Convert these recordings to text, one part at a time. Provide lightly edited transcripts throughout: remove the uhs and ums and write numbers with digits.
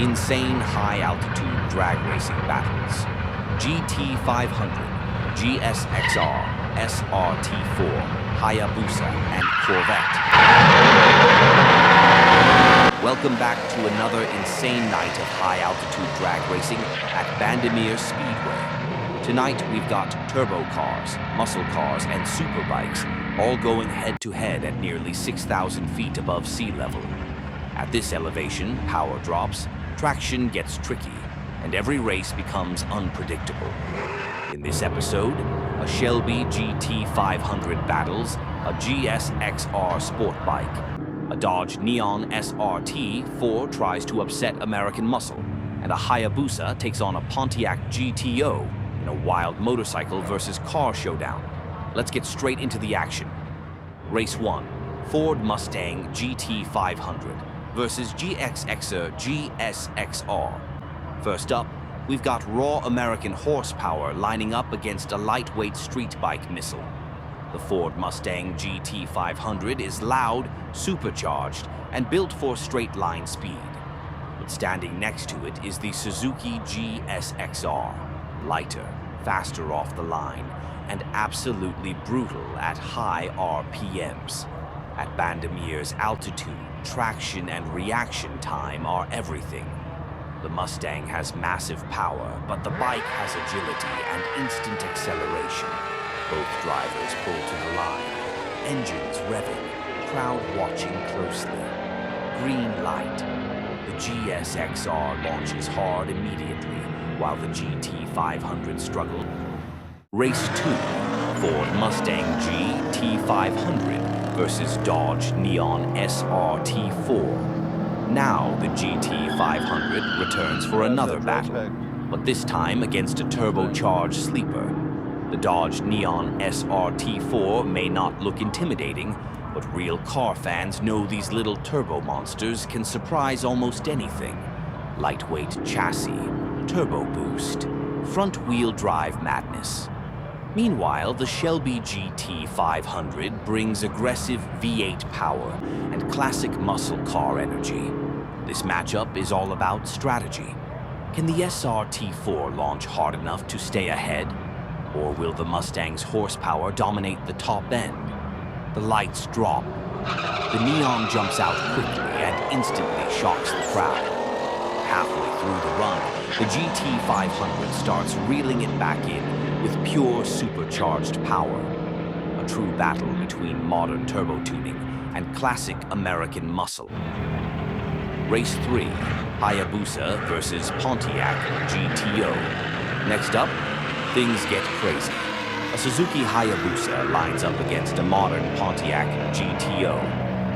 insane high-altitude drag racing battles. GT500, GSXR, SRT4, Hayabusa, and Corvette. Welcome back to another insane night of high-altitude drag racing at Bandimere Speedway. Tonight we've got turbo cars, muscle cars, and superbikes all going head-to-head at nearly 6,000 feet above sea level. At this elevation, power drops, traction gets tricky, and every race becomes unpredictable. In this episode, a Shelby GT500 battles a GSXR sport bike. A Dodge Neon SRT4 tries to upset American muscle, and a Hayabusa takes on a Pontiac GTO in a wild motorcycle versus car showdown. Let's get straight into the action. Race 1, Ford Mustang GT500 versus GSXR GSXR. First up, we've got raw American horsepower lining up against a lightweight street bike missile. The Ford Mustang GT500 is loud, supercharged, and built for straight-line speed. But standing next to it is the Suzuki GSXR, lighter, faster off the line, and absolutely brutal at high RPMs. At Bandimere's altitude, traction and reaction time are everything. The Mustang has massive power, but the bike has agility and instant acceleration. Both drivers pull to the line, engines revving, crowd watching closely. Green light. The GSXR launches hard immediately, while the GT500 struggles. Race 2, Ford Mustang GT500 versus Dodge Neon SRT4. Now the GT500 returns for another battle, but this time against a turbocharged sleeper. The Dodge Neon SRT4 may not look intimidating, but real car fans know these little turbo monsters can surprise almost anything. Lightweight chassis, turbo boost, front-wheel drive madness. Meanwhile, the Shelby GT500 brings aggressive V8 power and classic muscle car energy. This matchup is all about strategy. Can the SRT4 launch hard enough to stay ahead? Or will the Mustang's horsepower dominate the top end? The lights drop. The Neon jumps out quickly and instantly shocks the crowd. Halfway through the run, the GT500 starts reeling it back in with pure supercharged power. A true battle between modern turbo tuning and classic American muscle. Race 3, Hayabusa versus Pontiac GTO. Next up, things get crazy. A Suzuki Hayabusa lines up against a modern Pontiac GTO.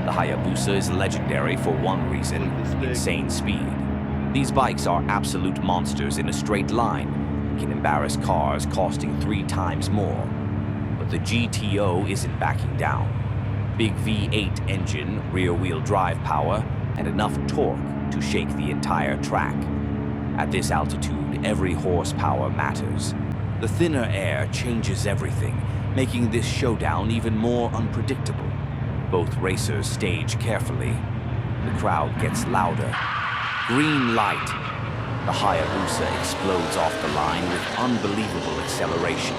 The Hayabusa is legendary for one reason: insane speed. These bikes are absolute monsters in a straight line, can embarrass cars costing 3 times more. But the GTO isn't backing down. Big V8 engine, rear-wheel drive power, and enough torque to shake the entire track. At this altitude, every horsepower matters. The thinner air changes everything, making this showdown even more unpredictable. Both racers stage carefully. The crowd gets louder. Green light. The Hayabusa explodes off the line with unbelievable acceleration.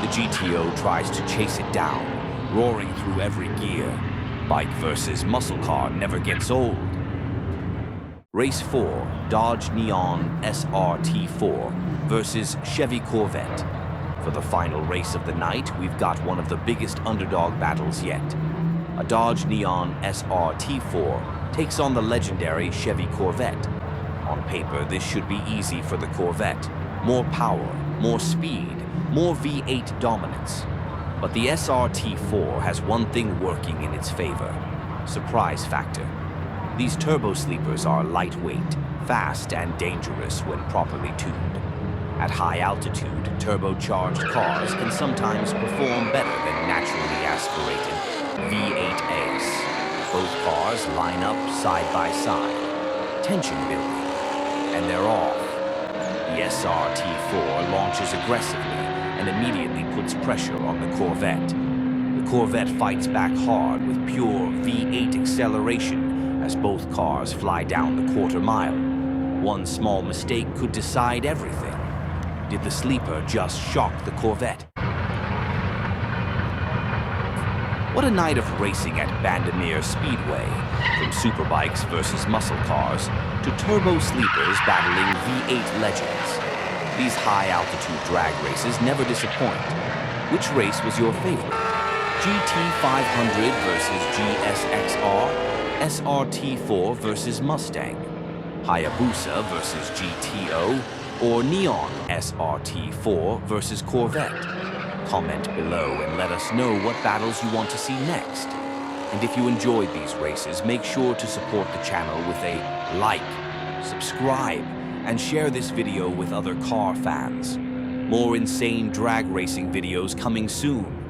The GTO tries to chase it down, roaring through every gear. Bike versus muscle car never gets old. Race 4, Dodge Neon SRT4 versus Chevy Corvette. For the final race of the night, we've got one of the biggest underdog battles yet. A Dodge Neon SRT4 takes on the legendary Chevy Corvette. On paper, this should be easy for the Corvette. More power, more speed, more V8 dominance. But the SRT4 has one thing working in its favor: surprise factor. These turbo sleepers are lightweight, fast, and dangerous when properly tuned. At high altitude, turbocharged cars can sometimes perform better than naturally aspirated V8 ace. Both cars line up side by side. Tension building. And they're off. The SRT4 launches aggressively and immediately puts pressure on the Corvette. The Corvette fights back hard with pure V8 acceleration as both cars fly down the quarter mile. One small mistake could decide everything. Did the sleeper just shock the Corvette? What a night of racing at Bandimere Speedway, from superbikes versus muscle cars to turbo sleepers battling V8 legends. These high-altitude drag races never disappoint. Which race was your favorite? GT500 versus GSXR, SRT4 versus Mustang, Hayabusa versus GTO, or Neon SRT4 versus Corvette? Comment below and let us know what battles you want to see next. And if you enjoyed these races, make sure to support the channel with a like, subscribe, and share this video with other car fans. More insane drag racing videos coming soon.